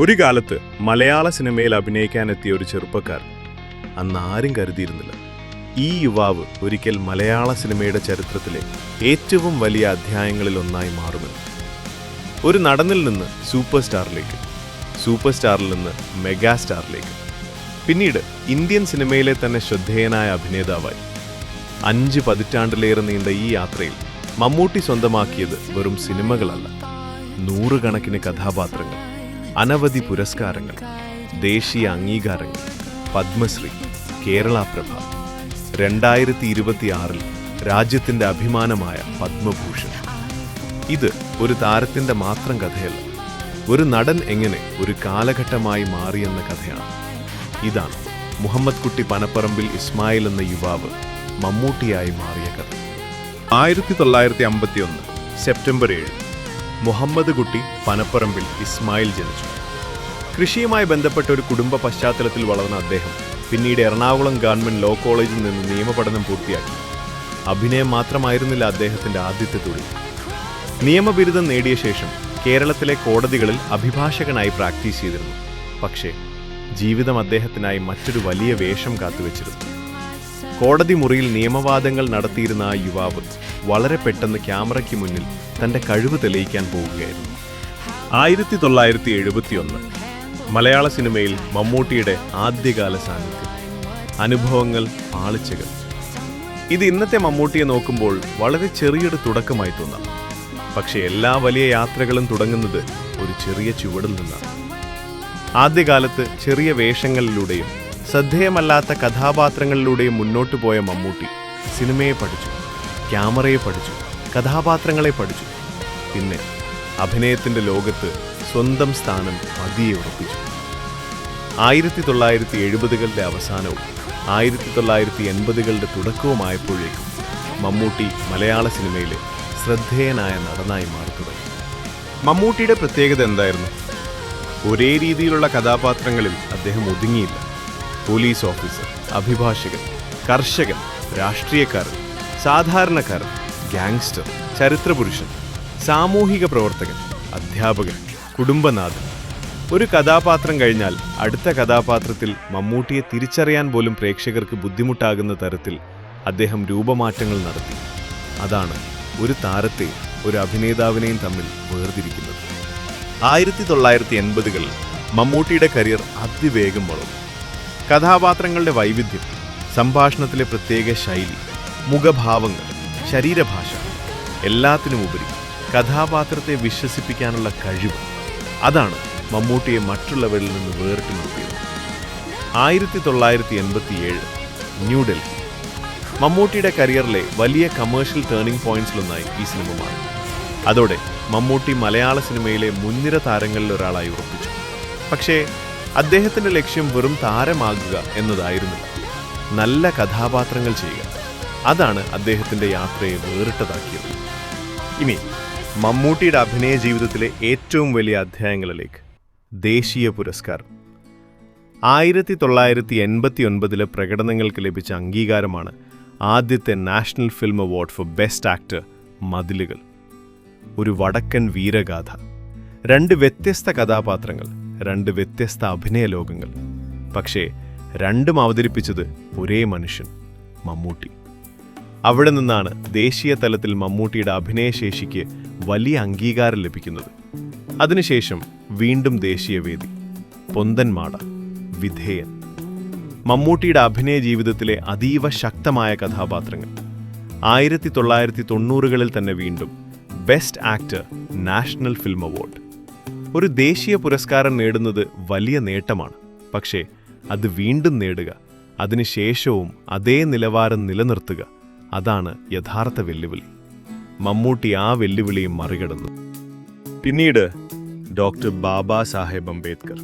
ഒരു കാലത്ത് മലയാള സിനിമയിൽ അഭിനയിക്കാനെത്തിയ ഒരു ചെറുപ്പക്കാരൻ. അന്ന് ആരും കരുതിയിരുന്നില്ല ഈ യുവാവ് ഒരിക്കൽ മലയാള സിനിമയുടെ ചരിത്രത്തിലെ ഏറ്റവും വലിയ അധ്യായങ്ങളിൽ ഒന്നായി മാറുമെന്ന്. ഒരു നടനിൽ നിന്ന് സൂപ്പർ സ്റ്റാറിലേക്ക്, സൂപ്പർ സ്റ്റാറിൽ നിന്ന് മെഗാ സ്റ്റാറിലേക്ക്, പിന്നീട് ഇന്ത്യൻ സിനിമയിലെ തന്നെ ശ്രദ്ധേയനായ അഭിനേതാവായി. 5 പതിറ്റാണ്ടിലേറെ നീണ്ട ഈ യാത്രയിൽ മമ്മൂട്ടി സ്വന്തമാക്കിയത് വെറും സിനിമകളല്ല, 100 കണക്കിന് കഥാപാത്രങ്ങൾ, അനവധി പുരസ്കാരങ്ങൾ, ദേശീയ അംഗീകാരങ്ങൾ, പത്മശ്രീ, കേരളപ്രഭ, 2026 രാജ്യത്തിന്റെ അഭിമാനമായ പത്മഭൂഷൺ. ഇത് ഒരു താരത്തിന്റെ മാത്രം കഥയല്ല, ഒരു നടൻ എങ്ങനെ ഒരു കാലഘട്ടമായി മാറിയെന്ന കഥയാണ്. ഇതാണ് മുഹമ്മദ് കുട്ടി പനപ്പറമ്പിൽ ഇസ്മായിൽ എന്ന യുവാവ് മമ്മൂട്ടിയായി മാറിയ കഥ. 1951 സെപ്റ്റംബർ 7 മുഹമ്മദ് കുട്ടി പനപ്പറമ്പിൽ ഇസ്മായിൽ ജനിച്ചു. കൃഷിയുമായി ബന്ധപ്പെട്ട ഒരു കുടുംബ പശ്ചാത്തലത്തിൽ വളർന്ന അദ്ദേഹം പിന്നീട് എറണാകുളം ഗവൺമെന്റ് ലോ കോളേജിൽ നിന്ന് നിയമപഠനം പൂർത്തിയാക്കി. അഭിനയം മാത്രമായിരുന്നില്ല അദ്ദേഹത്തിന്റെ ആദ്യത്തെ തൊഴിൽ. നിയമബിരുദം നേടിയ ശേഷം കേരളത്തിലെ കോടതികളിൽ അഭിഭാഷകനായി പ്രാക്ടീസ് ചെയ്തിരുന്നു. പക്ഷേ ജീവിതം അദ്ദേഹത്തിനായി മറ്റൊരു വലിയ വേഷം കാത്തുവച്ചിരുന്നു. കോടതി മുറിയിൽ നിയമവാദങ്ങൾ നടത്തിയിരുന്ന ആ യുവാവ് വളരെ പെട്ടെന്ന് ക്യാമറയ്ക്ക് മുന്നിൽ തന്റെ കഴിവ് തെളിയിക്കാൻ പോവുകയായിരുന്നു. 1971 മലയാള സിനിമയിൽ മമ്മൂട്ടിയുടെ ആദ്യകാല സാന്നിധ്യം, അനുഭവങ്ങൾ, പാളിച്ചകൾ. ഇത് ഇന്നത്തെ മമ്മൂട്ടിയെ നോക്കുമ്പോൾ വളരെ ചെറിയൊരു തുടക്കമായി തോന്നാം. പക്ഷേ എല്ലാ വലിയ യാത്രകളും തുടങ്ങുന്നത് ഒരു ചെറിയ ചുവടിൽ നിന്നാണ്. ആദ്യകാലത്ത് ചെറിയ വേഷങ്ങളിലൂടെയും ശ്രദ്ധേയമല്ലാത്ത കഥാപാത്രങ്ങളിലൂടെയും മുന്നോട്ടു പോയ മമ്മൂട്ടി സിനിമയെ പഠിച്ചു, ക്യാമറയെ പഠിച്ചു, കഥാപാത്രങ്ങളെ പഠിച്ചു. പിന്നെ അഭിനയത്തിന്റെ ലോകത്ത് സ്വന്തം സ്ഥാനം പതിയെ ഉറപ്പിച്ചു. 1970കളുടെ അവസാനവും 1980കളുടെ തുടക്കവുമായപ്പോഴേക്കും മമ്മൂട്ടി മലയാള സിനിമയിലെ ശ്രദ്ധേയനായ നടനായി മാറി തുടങ്ങി. മമ്മൂട്ടിയുടെ പ്രത്യേകത എന്തായിരുന്നു? ഒരേ രീതിയിലുള്ള കഥാപാത്രങ്ങളിൽ അദ്ദേഹം ഒതുങ്ങിയില്ല. പോലീസ് ഓഫീസർ, അഭിഭാഷകൻ, കർഷകൻ, രാഷ്ട്രീയക്കാരൻ, സാധാരണക്കാരൻ, ഗാങ്സ്റ്റർ, ചരിത്രപുരുഷൻ, സാമൂഹിക പ്രവർത്തകൻ, അധ്യാപകൻ, കുടുംബനാഥൻ. ഒരു കഥാപാത്രം കഴിഞ്ഞാൽ അടുത്ത കഥാപാത്രത്തിൽ മമ്മൂട്ടിയെ തിരിച്ചറിയാൻ പോലും പ്രേക്ഷകർക്ക് ബുദ്ധിമുട്ടാകുന്ന തരത്തിൽ അദ്ദേഹം രൂപമാറ്റങ്ങൾ നടത്തി. അതാണ് ഒരു താരത്തെയും ഒരു അഭിനേതാവിനെയും തമ്മിൽ വേർതിരിക്കുന്നത്. 1980കളിൽ മമ്മൂട്ടിയുടെ കരിയർ അതിവേഗം വളർന്നു. കഥാപാത്രങ്ങളുടെ വൈവിധ്യം, സംഭാഷണത്തിലെ പ്രത്യേക ശൈലി, മുഖഭാവങ്ങൾ, ശരീരഭാഷ, എല്ലാത്തിനുമുപരി കഥാപാത്രത്തെ വിശ്വസിപ്പിക്കാനുള്ള കഴിവ്, അതാണ് മമ്മൂട്ടിയെ മറ്റുള്ളവരിൽ നിന്ന് വേറിട്ട് നിർത്തിയത്. 1987 ന്യൂഡൽഹി മമ്മൂട്ടിയുടെ കരിയറിലെ വലിയ കമേഴ്ഷ്യൽ ടേണിംഗ് പോയിന്റ്സിലൊന്നായി ഈ സിനിമ മാറി. അതോടെ മമ്മൂട്ടി മലയാള സിനിമയിലെ മുൻനിര താരങ്ങളിൽ ഒരാളായി ഉറപ്പിച്ചു. പക്ഷേ അദ്ദേഹത്തിന്റെ ലക്ഷ്യം വെറും താരമാകുക എന്നതായിരുന്നില്ല, നല്ല കഥാപാത്രങ്ങൾ ചെയ്യുക. അതാണ് അദ്ദേഹത്തിന്റെ യാത്രയെ വേറിട്ടതാക്കിയത്. ഇനി മമ്മൂട്ടിയുടെ അഭിനയ ജീവിതത്തിലെ ഏറ്റവും വലിയ അധ്യായങ്ങളിലേക്ക്. ദേശീയ പുരസ്കാരം. 1989 പ്രകടനങ്ങൾക്ക് ലഭിച്ച അംഗീകാരമാണ് ആദ്യത്തെ national film award for best actor മതിലുകൾ. ഒരു വടക്കൻ വീരഗാഥ, 2 വ്യത്യസ്ത കഥാപാത്രങ്ങൾ, 2 വ്യത്യസ്ത അഭിനയ ലോകങ്ങൾ. പക്ഷേ രണ്ടും അവതരിപ്പിച്ചത് ഒരേ മനുഷ്യൻ, മമ്മൂട്ടി. അവിടെ നിന്നാണ് ദേശീയ തലത്തിൽ മമ്മൂട്ടിയുടെ അഭിനയശേഷിക്ക് വലിയ അംഗീകാരം ലഭിക്കുന്നത്. അതിനുശേഷം വീണ്ടും ദേശീയവേദി, പൊന്തന്മാട, വിധേയൻ. മമ്മൂട്ടിയുടെ അഭിനയ ജീവിതത്തിലെ അതീവ ശക്തമായ കഥാപാത്രങ്ങൾ. 1990കളിൽ തന്നെ വീണ്ടും best actor national film award. ഒരു ദേശീയ പുരസ്കാരം നേടുന്നത് വലിയ നേട്ടമാണ്. പക്ഷേ അത് വീണ്ടും നേടുക, അതിനുശേഷവും അതേ നിലവാരം നിലനിർത്തുക, അതാണ് യഥാർത്ഥ വെല്ലുവിളി. മമ്മൂട്ടി ആ വെല്ലുവിളിയും മറികടന്നു. പിന്നീട് ഡോക്ടർ ബാബാ സാഹേബ് അംബേദ്കർ.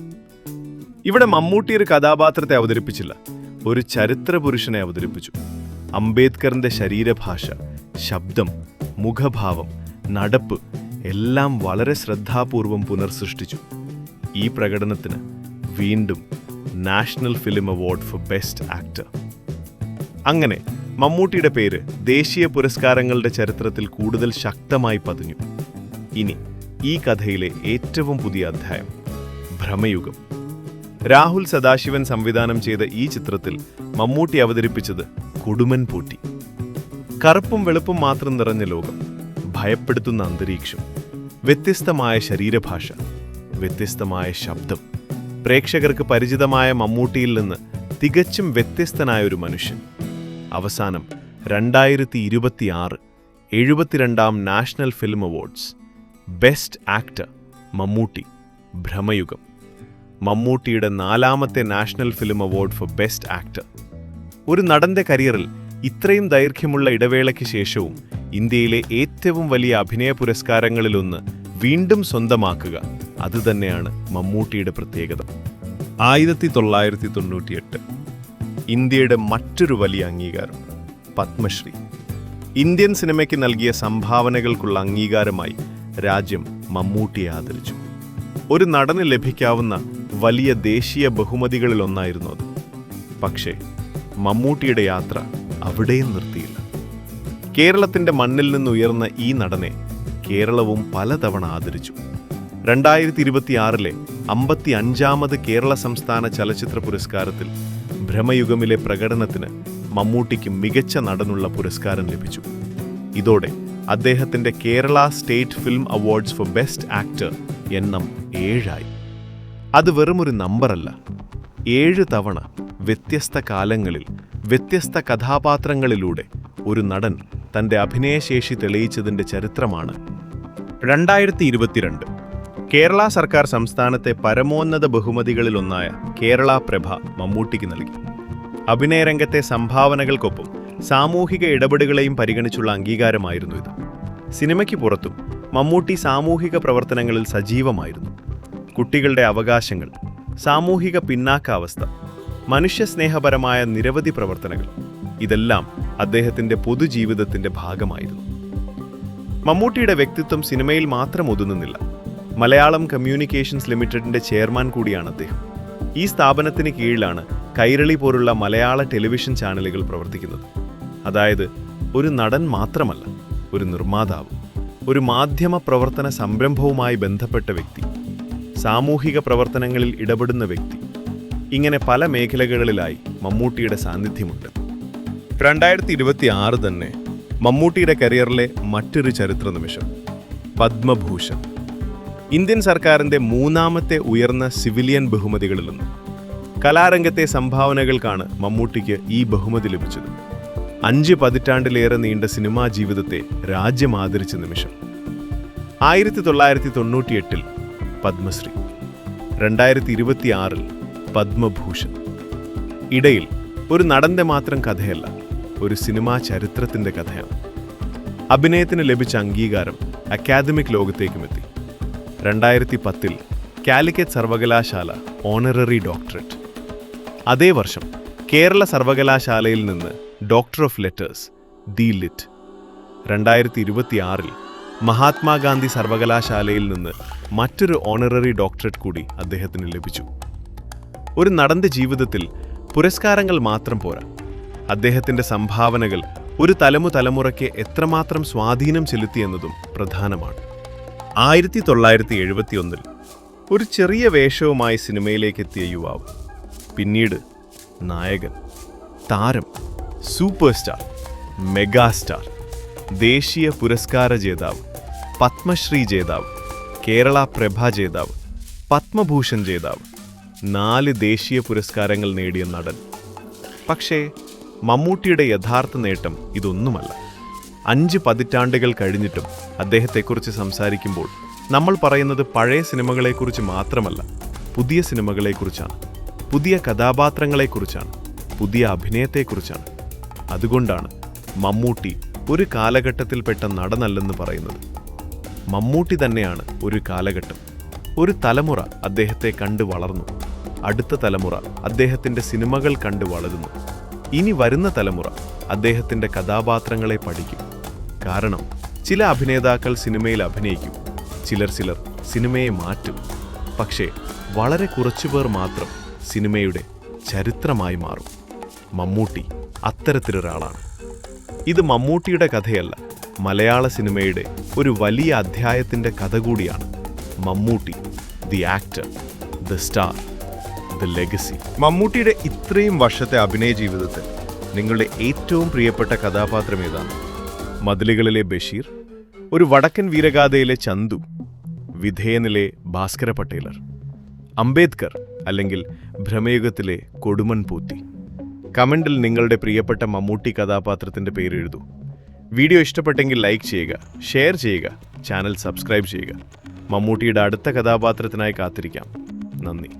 ഇവിടെ മമ്മൂട്ടി ഒരു കഥാപാത്രത്തെ അവതരിപ്പിച്ചില്ല, ഒരു ചരിത്ര പുരുഷനെ അവതരിപ്പിച്ചു. അംബേദ്കറിന്റെ ശരീരഭാഷ, ശബ്ദം, മുഖഭാവം, നടപ്പ് എല്ലാം വളരെ ശ്രദ്ധാപൂർവം പുനർസൃഷ്ടിച്ചു. ഈ പ്രകടനത്തിന് വീണ്ടും national film award for best actor. അങ്ങനെ മമ്മൂട്ടിയുടെ പേര് ദേശീയ പുരസ്കാരങ്ങളുടെ ചരിത്രത്തിൽ കൂടുതൽ ശക്തമായി പതിഞ്ഞു. ഇനി ഈ കഥയിലെ ഏറ്റവും പുതിയ അധ്യായം, ഭ്രമയുഗം. രാഹുൽ സദാശിവൻ സംവിധാനം ചെയ്ത ഈ ചിത്രത്തിൽ മമ്മൂട്ടി അവതരിപ്പിച്ചത് കൊടുമൻ പൂട്ടി. കറുപ്പും വെളുപ്പും മാത്രം നിറഞ്ഞ ലോകം, ഭയപ്പെടുത്തുന്ന അന്തരീക്ഷം, വ്യത്യസ്തമായ ശരീരഭാഷ, വ്യത്യസ്തമായ ശബ്ദം. പ്രേക്ഷകർക്ക് പരിചിതമായ മമ്മൂട്ടിയിൽ നിന്ന് തികച്ചും വ്യത്യസ്തനായ ഒരു മനുഷ്യൻ. അവസാനം 2026 72ാം national film awards best actor Mammootty, Bramayugam. മമ്മൂട്ടിയുടെ 4ാമത്തെ national film award for best actor. ഒരു നടന്റെ കരിയറിൽ ഇത്രയും ദൈർഘ്യമുള്ള ഇടവേളയ്ക്ക് ശേഷവും ഇന്ത്യയിലെ ഏറ്റവും വലിയ അഭിനയ പുരസ്കാരങ്ങളിലൊന്ന് വീണ്ടും സ്വന്തമാക്കുക, അതുതന്നെയാണ് മമ്മൂട്ടിയുടെ പ്രത്യേകത. 1998 ഇന്ത്യയുടെ മറ്റൊരു വലിയ അംഗീകാരം, പത്മശ്രീ. ഇന്ത്യൻ സിനിമയ്ക്ക് നൽകിയ സംഭാവനകൾക്കുള്ള അംഗീകാരമായി രാജ്യം മമ്മൂട്ടിയെ ആദരിച്ചു. ഒരു നടന് ലഭിക്കാവുന്ന വലിയ ദേശീയ ബഹുമതികളിലൊന്നായിരുന്നു അത്. പക്ഷേ മമ്മൂട്ടിയുടെ യാത്ര അവിടെയും നിർത്തിയില്ല. കേരളത്തിന്റെ മണ്ണിൽ നിന്നുയർന്ന ഈ നടനെ കേരളവും പലതവണ ആദരിച്ചു. 2026 55ാമത് കേരള സംസ്ഥാന ചലച്ചിത്ര പുരസ്കാരത്തിൽ ഭ്രമയുഗമിലെ പ്രകടനത്തിന് മമ്മൂട്ടിക്ക് മികച്ച നടനുള്ള പുരസ്കാരം ലഭിച്ചു. ഇതോടെ അദ്ദേഹത്തിന്റെ Kerala state film awards four best actor എണ്ണം 7 അത് വെറുമൊരു നമ്പറല്ല. 7 തവണ വ്യത്യസ്ത കാലങ്ങളിൽ വ്യത്യസ്ത കഥാപാത്രങ്ങളിലൂടെ ഒരു നടൻ തന്റെ അഭിനയശേഷി തെളിയിച്ചതിന്റെ ചരിത്രമാണ്. 2022 കേരള സർക്കാർ സംസ്ഥാനത്തെ പരമോന്നത ബഹുമതികളിലൊന്നായ കേരള പ്രഭ മമ്മൂട്ടിക്ക് നൽകി. അഭിനയരംഗത്തെ സംഭാവനകൾക്കൊപ്പം സാമൂഹിക ഇടപെടലുകളെയും പരിഗണിച്ചുള്ള അംഗീകാരമായിരുന്നു ഇത്. സിനിമയ്ക്ക് പുറത്തും മമ്മൂട്ടി സാമൂഹിക പ്രവർത്തനങ്ങളിൽ സജീവമായിരുന്നു. കുട്ടികളുടെ അവകാശങ്ങൾ, സാമൂഹിക പിന്നാക്കാവസ്ഥ, മനുഷ്യസ്നേഹപരമായ നിരവധി പ്രവർത്തനങ്ങൾ, ഇതെല്ലാം അദ്ദേഹത്തിന്റെ പൊതുജീവിതത്തിന്റെ ഭാഗമായിരുന്നു. മമ്മൂട്ടിയുടെ വ്യക്തിത്വം സിനിമയിൽ മാത്രം ഒതുങ്ങുന്നില്ല. മലയാളം കമ്മ്യൂണിക്കേഷൻസ് ലിമിറ്റഡിന്റെ ചെയർമാൻ കൂടിയാണ് അദ്ദേഹം. ഈ സ്ഥാപനത്തിന് കീഴിലാണ് കൈരളി പോലുള്ള മലയാള ടെലിവിഷൻ ചാനലുകൾ പ്രവർത്തിക്കുന്നത്. അതായത് ഒരു നടൻ മാത്രമല്ല, ഒരു നിർമ്മാതാവ്, ഒരു മാധ്യമ പ്രവർത്തന സംരംഭവുമായി ബന്ധപ്പെട്ട വ്യക്തി, സാമൂഹിക പ്രവർത്തനങ്ങളിൽ ഇടപെടുന്ന വ്യക്തി. ഇങ്ങനെ പല മേഖലകളിലായി മമ്മൂട്ടിയുടെ സാന്നിധ്യമുണ്ട്. 2026 തന്നെ മമ്മൂട്ടിയുടെ കരിയറിലെ മറ്റൊരു ചരിത്ര നിമിഷം, പത്മഭൂഷൺ. ഇന്ത്യൻ സർക്കാരിന്റെ 3ാമത്തെ ഉയർന്ന സിവിലിയൻ ബഹുമതികളിലൊന്ന്. കലാരംഗത്തെ സംഭാവനകൾക്കാണ് മമ്മൂട്ടിക്ക് ഈ ബഹുമതി ലഭിച്ചത്. 5 പതിറ്റാണ്ടിലേറെ നീണ്ട സിനിമാ ജീവിതത്തെ രാജ്യം ആദരിച്ച നിമിഷം. 1998 പത്മശ്രീ, 2026 പത്മഭൂഷൺ. ഇടയിൽ ഒരു നടന്റെ മാത്രം കഥയല്ല, ഒരു സിനിമാ ചരിത്രത്തിന്റെ കഥയാണ്. അഭിനയത്തിന് ലഭിച്ച അംഗീകാരം അക്കാദമിക് ലോകത്തേക്കുമെത്തി. 2010 കാലിക്കറ്റ് സർവകലാശാല ഓണററി ഡോക്ടറേറ്റ്. അതേ വർഷം കേരള സർവകലാശാലയിൽ നിന്ന് doctor of letters, D Litt. 2026 Mahatma Gandhi സർവകലാശാലയിൽ നിന്ന് മറ്റൊരു ഓണററി ഡോക്ടറേറ്റ് കൂടി അദ്ദേഹത്തിന് ലഭിച്ചു. ഒരു നടന്റെ ജീവിതത്തിൽ പുരസ്കാരങ്ങൾ മാത്രം പോരാ, അദ്ദേഹത്തിന്റെ സംഭാവനകൾ ഒരു തലമുറയ്ക്ക് എത്രമാത്രം സ്വാധീനം ചെലുത്തിയെന്നതും പ്രധാനമാണ്. 1971 ഒരു ചെറിയ വേഷവുമായി സിനിമയിലേക്ക് എത്തിയ യുവാവ്, പിന്നീട് നായകൻ, താരം, സൂപ്പർ സ്റ്റാർ, മെഗാസ്റ്റാർ, ദേശീയ പുരസ്കാര ജേതാവ്, പത്മശ്രീ ജേതാവ്, കേരള പ്രഭ ജേതാവ്, പത്മഭൂഷൺ ജേതാവ്, 4 ദേശീയ പുരസ്കാരങ്ങൾ നേടിയ നടൻ. പക്ഷേ മമ്മൂട്ടിയുടെ യഥാർത്ഥ നേട്ടം ഇതൊന്നുമല്ല. 5 പതിറ്റാണ്ടുകൾ കഴിഞ്ഞിട്ടും അദ്ദേഹത്തെക്കുറിച്ച് സംസാരിക്കുമ്പോൾ നമ്മൾ പറയുന്നത് പഴയ സിനിമകളെക്കുറിച്ച് മാത്രമല്ല, പുതിയ സിനിമകളെക്കുറിച്ചാണ്, പുതിയ കഥാപാത്രങ്ങളെക്കുറിച്ചാണ്, പുതിയ അഭിനയത്തെക്കുറിച്ചാണ്. അതുകൊണ്ടാണ് മമ്മൂട്ടി ഒരു കാലഘട്ടത്തിൽപ്പെട്ട നടനല്ലെന്ന് പറയുന്നത്. മമ്മൂട്ടി തന്നെയാണ് ഒരു കാലഘട്ടം. ഒരു തലമുറ അദ്ദേഹത്തെ കണ്ടു വളർന്നു, അടുത്ത തലമുറ അദ്ദേഹത്തിൻ്റെ സിനിമകൾ കണ്ടു വളരുന്നു. ഇനി വരുന്ന തലമുറ അദ്ദേഹത്തിൻ്റെ കഥാപാത്രങ്ങളെ പഠിക്കും. കാരണം ചില അഭിനേതാക്കൾ സിനിമയിൽ അഭിനയിക്കും, ചിലർ സിനിമയെ മാറ്റും. പക്ഷേ വളരെ കുറച്ചുപേർ മാത്രം സിനിമയുടെ ചരിത്രമായി മാറും. മമ്മൂട്ടി അത്തരത്തിലൊരാളാണ്. ഇത് മമ്മൂട്ടിയുടെ കഥയല്ല, മലയാള സിനിമയുടെ ഒരു വലിയ അധ്യായത്തിൻ്റെ കഥ കൂടിയാണ്. Mammootty, the actor, the star, the legacy. മമ്മൂട്ടിയുടെ ഇത്രയും വർഷത്തെ അഭിനയ ജീവിതത്തിൽ നിങ്ങളുടെ ഏറ്റവും പ്രിയപ്പെട്ട കഥാപാത്രം ഏതാണ്? മതിലുകളിലെ ബഷീർ, ഒരു വടക്കൻ വീരഗാഥയിലെ ചന്തു, വിധേയനിലെ ഭാസ്കര പട്ടേലർ, അംബേദ്കർ അല്ലെങ്കിൽ ഭ്രമയുഗത്തിലെ കൊടുമൺ പൂത്തി. കമന്റിൽ നിങ്ങളുടെ പ്രിയപ്പെട്ട മമ്മൂട്ടി കഥാപാത്രത്തിന്റെ പേര് എഴുതൂ. വീഡിയോ ഇഷ്ടപ്പെട്ടെങ്കിൽ ലൈക്ക് ചെയ്യുക, ഷെയർ ചെയ്യുക, ചാനൽ സബ്സ്ക്രൈബ് ചെയ്യുക. മമ്മൂട്ടിയുടെ അടുത്ത കഥാപാത്രത്തിനായി കാത്തിരിക്കാം. നന്ദി.